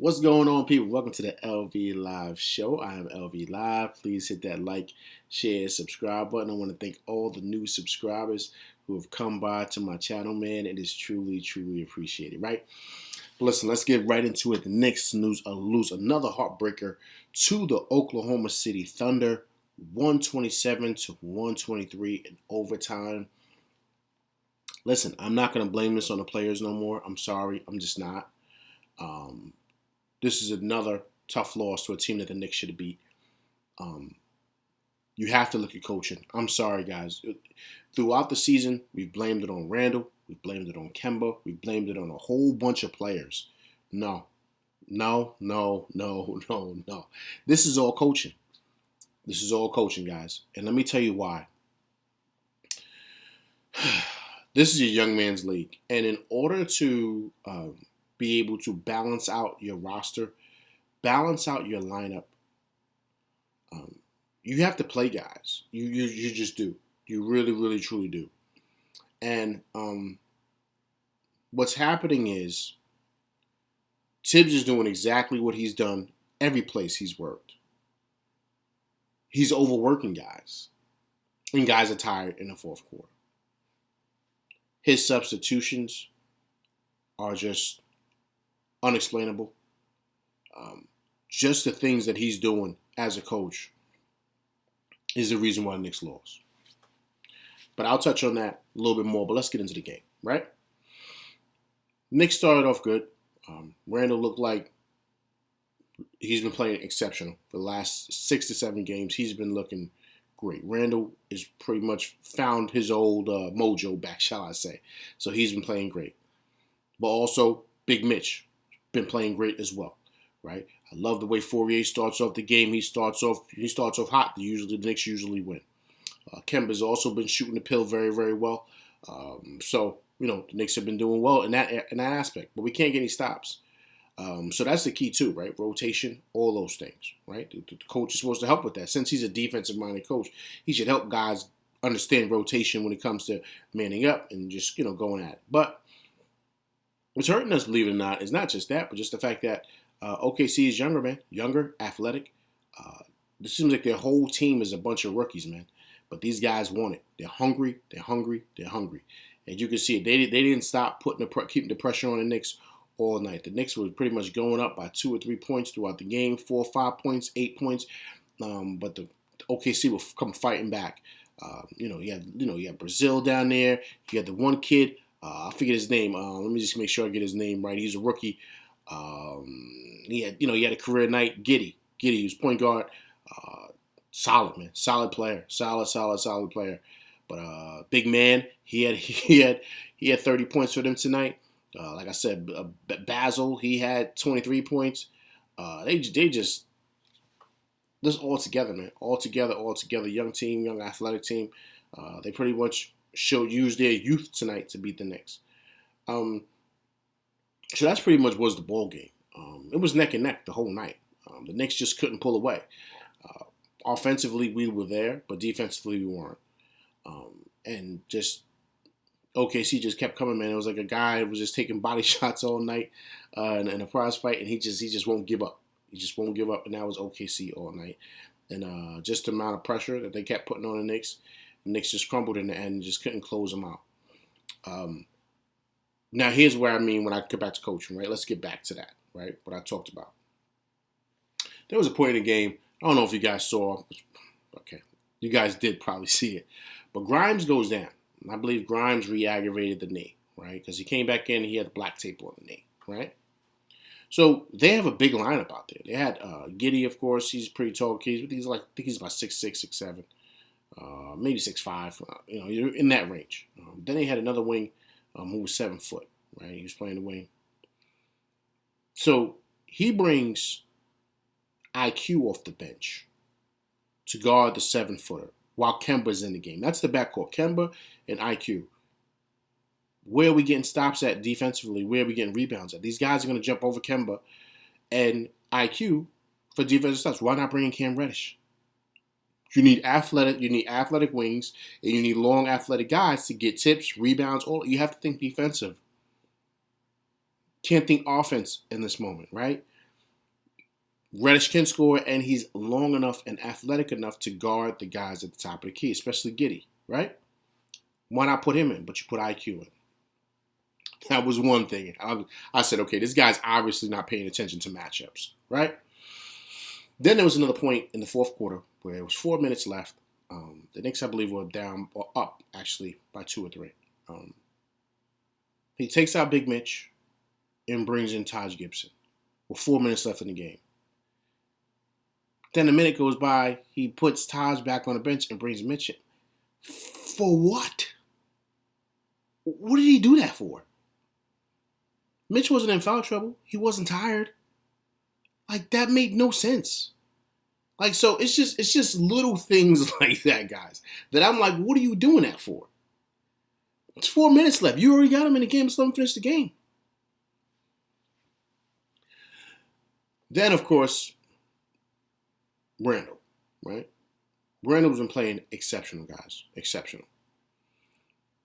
What's going on, people? Welcome to the LV Live Show. I am LV Live. Please hit that like, share, subscribe button. I want to thank all the new subscribers who have come by to my channel, man. It is truly, truly appreciated, right? But listen, let's get right into it. The Knicks lose another heartbreaker to the Oklahoma City Thunder, 127 to 123 in overtime. Listen, I'm not going to blame this on the players no more. I'm sorry. I'm just not. This is another tough loss to a team that the Knicks should have beat. You have to look at coaching. I'm sorry, guys. Throughout the season, we've blamed it on Randall. We've blamed it on Kemba. We've blamed it on a whole bunch of players. No. This is all coaching. This is all coaching, guys. And let me tell you why. This is a young man's league. And in order to be able to balance out your roster, balance out your lineup, you have to play guys. You just do. You really, really, truly do. And what's happening is Tibbs is doing exactly what he's done every place he's worked. He's overworking guys. And guys are tired in the fourth quarter. His substitutions are just unexplainable. Just the things that he's doing as a coach is the reason why the Knicks lost. But I'll touch on that a little bit more, but let's get into the game, right? Knicks started off good. Randall looked like he's been playing exceptional. For the last 6 to 7 games, he's been looking great. Randall is pretty much found his old mojo back, shall I say. So he's been playing great. But also, Big Mitch been playing great as well, right? I love the way Fourier starts off the game. He starts off hot. The Knicks usually win. Kemba's also been shooting the pill very, very well. So the Knicks have been doing well in that aspect. But we can't get any stops. So that's the key too, right? Rotation, all those things, right? The coach is supposed to help with that. Since he's a defensive-minded coach, he should help guys understand rotation when it comes to manning up and just going at it. But what's hurting us, believe it or not, is not just that, but just the fact that OKC is younger, man. Younger, athletic. It seems like their whole team is a bunch of rookies, man. But these guys want it. They're hungry. They're hungry. They're hungry. And you can see it. They didn't stop keeping the pressure on the Knicks all night. The Knicks were pretty much going up by 2 or 3 points throughout the game, 4 or 5 points, 8 points. But the OKC will come fighting back. You had Brazil down there. You had the one kid. I forget his name. Let me just make sure I get his name right. He's a rookie. He had a career night. Giddy was point guard. Solid, man. Solid player. Solid player. But big man, he had 30 points for them tonight. Like I said, Basil, he had 23 points. They just all together, man. All together. Young team, young athletic team. They pretty much used their youth tonight to beat the Knicks. So that's pretty much was the ball game. It was neck and neck the whole night. The Knicks just couldn't pull away. Offensively, we were there, but defensively, we weren't. And just OKC just kept coming, man. It was like a guy who was just taking body shots all night in a prize fight, and he just won't give up. He just won't give up, and that was OKC all night. And just the amount of pressure that they kept putting on the Knicks just crumbled in the end and just couldn't close them out. Now, here's where I mean when I get back to coaching, right? Let's get back to that, right? What I talked about. There was a point in the game, I don't know if you guys saw, okay, you guys did probably see it, but Grimes goes down. I believe Grimes re-aggravated the knee, right? Because he came back in, he had black tape on the knee, right? So they have a big lineup out there. They had Giddy, of course. He's pretty tall kid, but I think he's about 6'6", 6'7", maybe 6'5". You're in that range. Then they had another wing who was 7 foot, right? He was playing the wing. So he brings IQ off the bench to guard the 7-footer while Kemba's in the game. That's the backcourt, Kemba and IQ. Where are we getting stops at defensively? Where are we getting rebounds at? These guys are going to jump over Kemba and IQ for defensive stops. Why not bring in Cam Reddish? You need athletic wings, and you need long athletic guys to get tips, rebounds. You have to think defensive. Can't think offense in this moment, right? Reddish can score, and he's long enough and athletic enough to guard the guys at the top of the key, especially Giddey, right? Why not put him in? But you put IQ in. That was one thing. I said, okay, this guy's obviously not paying attention to matchups, right? Then there was another point in the fourth quarter where it was 4 minutes left. The Knicks, I believe, were down or up, actually, by 2 or 3. He takes out Big Mitch and brings in Taj Gibson with 4 minutes left in the game. Then a minute goes by, he puts Taj back on the bench and brings Mitch in. For what? What did he do that for? Mitch wasn't in foul trouble. He wasn't tired. Like, that made no sense. Like, so it's just little things like that, guys, that I'm like, what are you doing that for? It's 4 minutes left. You already got him in the game. Just let him finish the game. Then, of course, Randall, right? Randall was playing exceptional, guys. Exceptional.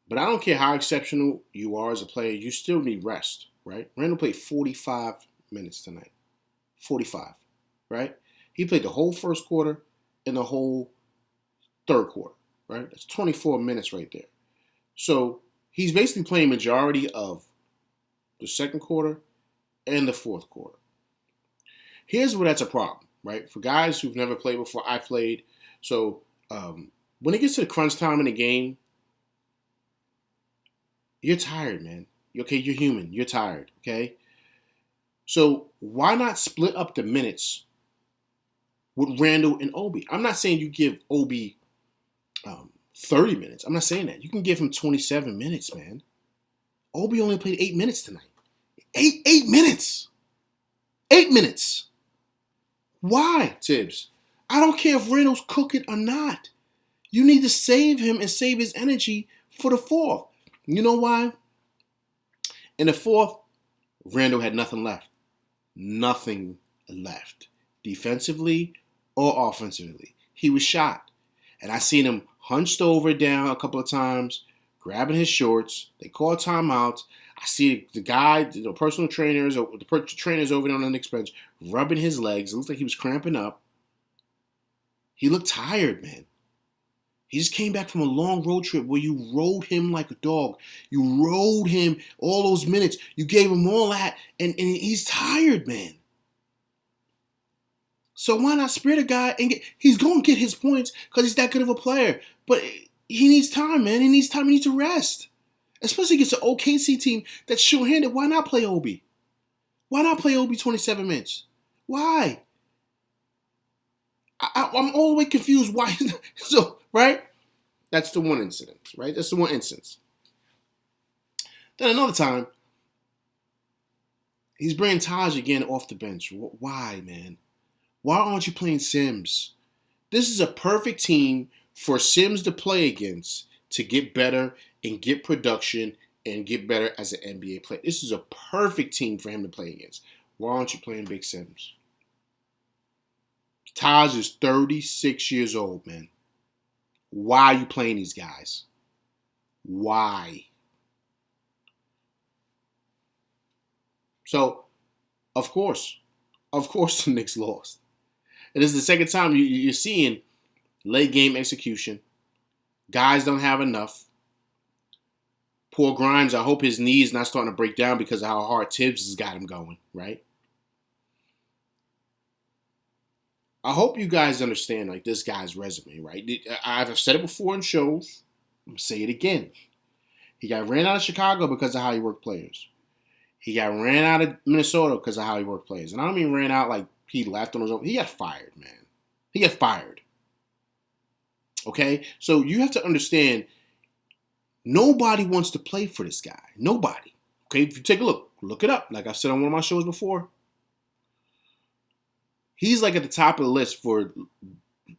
But I don't care how exceptional you are as a player, you still need rest, right? Randall played 45 minutes tonight. 45, right? He played the whole first quarter and the whole third quarter, right? That's 24 minutes right there. So he's basically playing majority of the second quarter and the fourth quarter. Here's where that's a problem, right? For guys who've never played before, I played. So when it gets to the crunch time in the game, you're tired, man. Okay, you're human. You're tired, okay? So why not split up the minutes with Randall and Obi? I'm not saying you give Obi 30 minutes. I'm not saying that. You can give him 27 minutes, man. Obi only played 8 minutes tonight. 8 minutes. 8 minutes. Why, Tibbs? I don't care if Randall's cooking or not. You need to save him and save his energy for the fourth. You know why? In the fourth, Randall had nothing left. Nothing left. Defensively or offensively. He was shot. And I seen him hunched over down a couple of times, grabbing his shorts. They called timeouts. I see the guy, the personal trainers, or the trainers over there on the Knicks bench, rubbing his legs. It looked like he was cramping up. He looked tired, man. He just came back from a long road trip where you rode him like a dog. You rode him all those minutes. You gave him all that, and he's tired, man. So why not spare the guy and he's going to get his points because he's that good of a player. But he needs time, man. He needs time. He needs to rest. Especially against an OKC team that's short-handed. Why not play Obi? Why not play Obi 27 minutes? Why? I'm all the way confused why. So, right? That's the one incident, right? That's the one instance. Then another time, he's bringing Taj again off the bench. Why, man? Why aren't you playing Sims? This is a perfect team for Sims to play against to get better and get production and get better as an NBA player. This is a perfect team for him to play against. Why aren't you playing Big Sims? Taj is 36 years old, man. Why are you playing these guys? Why? So, of course the Knicks lost. And this is the second time you're seeing late game execution. Guys don't have enough. Poor Grimes, I hope his knee's not starting to break down because of how hard Tibbs has got him going, right? I hope you guys understand like this guy's resume, right? I've said it before in shows. I'm going to say it again. He got ran out of Chicago because of how he worked players. He got ran out of Minnesota because of how he worked players. And I don't mean ran out like he left on his own. He got fired, man. He got fired. Okay? So you have to understand, nobody wants to play for this guy. Nobody. Okay? If you take a look it up. Like I said on one of my shows before. He's like at the top of the list for,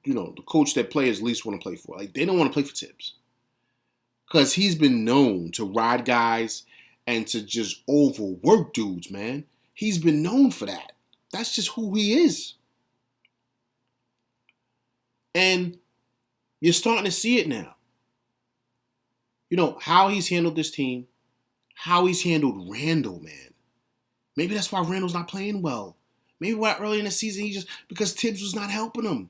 the coach that players least want to play for. Like, they don't want to play for Tibbs. Because he's been known to ride guys and to just overwork dudes, man. He's been known for that. That's just who he is. And you're starting to see it now. How he's handled this team, how he's handled Randall, man. Maybe that's why Randall's not playing well. Maybe why early in the season because Tibbs was not helping him.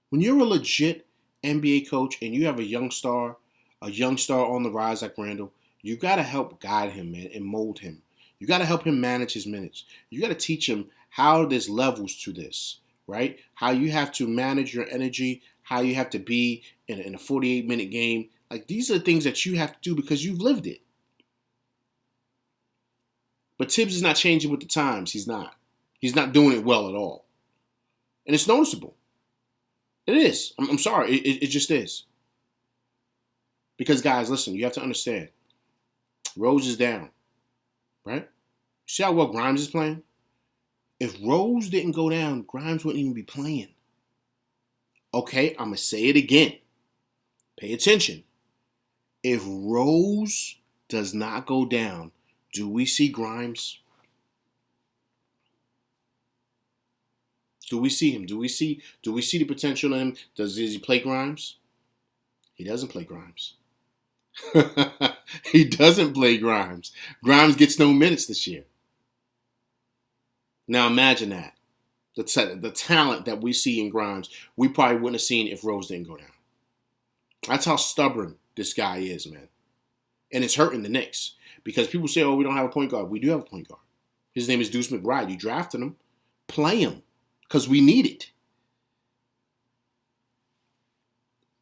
When you're a legit NBA coach and you have a young star on the rise like Randall, you got to help guide him, man, and mold him. You got to help him manage his minutes. You got to teach him how there's levels to this, right? How you have to manage your energy, how you have to be in a 48-minute game. Like, these are the things that you have to do because you've lived it. But Tibbs is not changing with the times. He's not. He's not doing it well at all. And it's noticeable. It is. I'm sorry. It just is. Because, guys, listen, you have to understand. Rose is down, right? See how well Grimes is playing? If Rose didn't go down, Grimes wouldn't even be playing. Okay, I'm going to say it again. Pay attention. If Rose does not go down, do we see Grimes? Do we see him? Do we see the potential in him? Does he play Grimes? He doesn't play Grimes. He doesn't play Grimes. Grimes gets no minutes this year. Now imagine that. The talent that we see in Grimes, we probably wouldn't have seen if Rose didn't go down. That's how stubborn this guy is, man. And it's hurting the Knicks. Because people say, oh, we don't have a point guard. We do have a point guard. His name is Deuce McBride. You drafted him. Play him. Because we need it.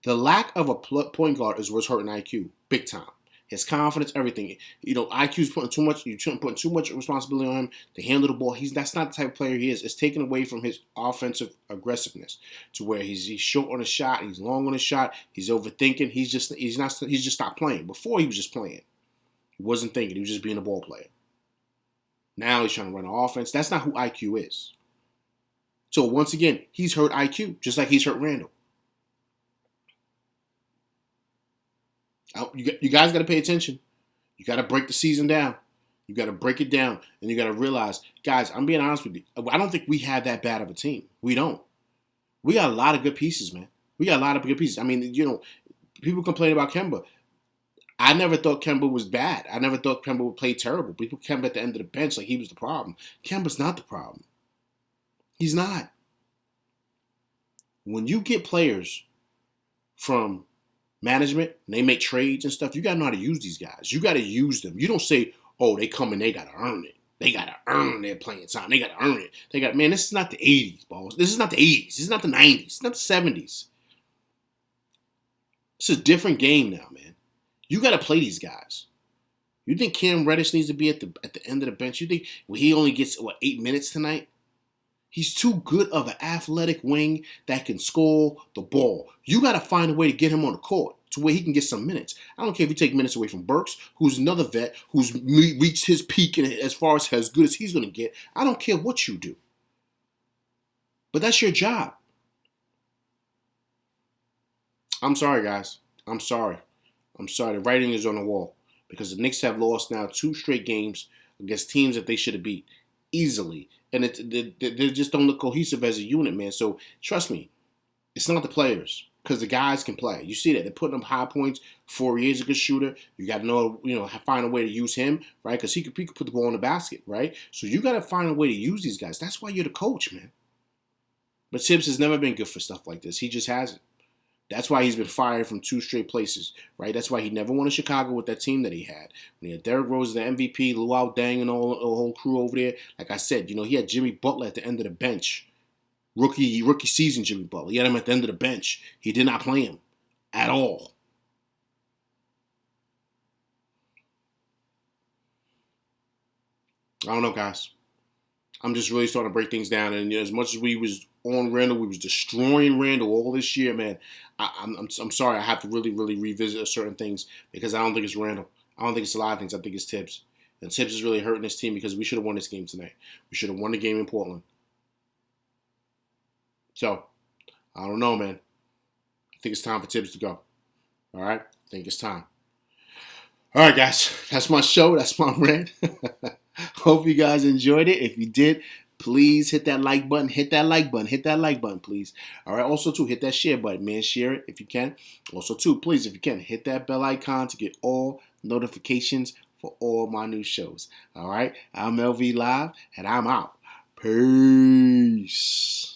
The lack of a point guard is what's hurting IQ. Big time. His confidence, everything. IQ's putting too much responsibility on him to handle the ball. That's not the type of player he is. It's taken away from his offensive aggressiveness to where he's short on a shot, he's long on a shot, he's overthinking. He's just stopped playing. Before he was just playing. He wasn't thinking. He was just being a ball player. Now he's trying to run an offense. That's not who IQ is. So once again, he's hurt IQ, just like he's hurt Randall. You guys got to pay attention. You got to break the season down. You got to break it down. And you got to realize, guys, I'm being honest with you. I don't think we have that bad of a team. We don't. We got a lot of good pieces, man. We got a lot of good pieces. I mean, people complain about Kemba. I never thought Kemba was bad. I never thought Kemba would play terrible. People Kemba at the end of the bench like he was the problem. Kemba's not the problem. He's not. When you get players from management and they make trades and stuff, you got to know how to use these guys. You got to use them. You don't say, oh, they come and they got to earn it. They got to earn their playing time. They got to earn it. Man, this is not the 80s, boss. This is not the 80s. This is not the 90s. It's not the 70s. It's a different game now, man. You got to play these guys. You think Cam Reddish needs to be at the end of the bench? You think he only gets 8 minutes tonight? He's too good of an athletic wing that can score the ball. You got to find a way to get him on the court to where he can get some minutes. I don't care if you take minutes away from Burks, who's another vet who's reached his peak and as far as good as he's going to get. I don't care what you do. But that's your job. I'm sorry, guys. I'm sorry. The writing is on the wall because the Knicks have lost now 2 straight games against teams that they should have beat easily. And they just don't look cohesive as a unit, man. So trust me, it's not the players because the guys can play. You see that they're putting up high points. Fourier's a good shooter. You got to know, find a way to use him, right? Because he could put the ball in the basket, right? So you got to find a way to use these guys. That's why you're the coach, man. But Tibbs has never been good for stuff like this. He just hasn't. That's why he's been fired from 2 straight places, right? That's why he never won in Chicago with that team that he had. When he had Derrick Rose, the MVP, Luau Deng, and the whole crew over there. Like I said, he had Jimmy Butler at the end of the bench. Rookie season Jimmy Butler. He had him at the end of the bench. He did not play him at all. I don't know, guys. I'm just really starting to break things down. And as much as we was on Randall, we was destroying Randall all this year, man. I'm sorry. I have to really, really revisit certain things because I don't think it's Randall. I don't think it's a lot of things. I think it's Tibbs. And Tibbs is really hurting this team because we should have won this game tonight. We should have won the game in Portland. So, I don't know, man. I think it's time for Tibbs to go. All right? I think it's time. All right, guys. That's my show. That's my rant. Hope you guys enjoyed it. If you did, please hit that like button. Hit that like button, please. All right. Also, too, hit that share button, man. Share it if you can. Also, too, please, if you can, hit that bell icon to get all notifications for all my new shows. All right. I'm LV Live, and I'm out. Peace.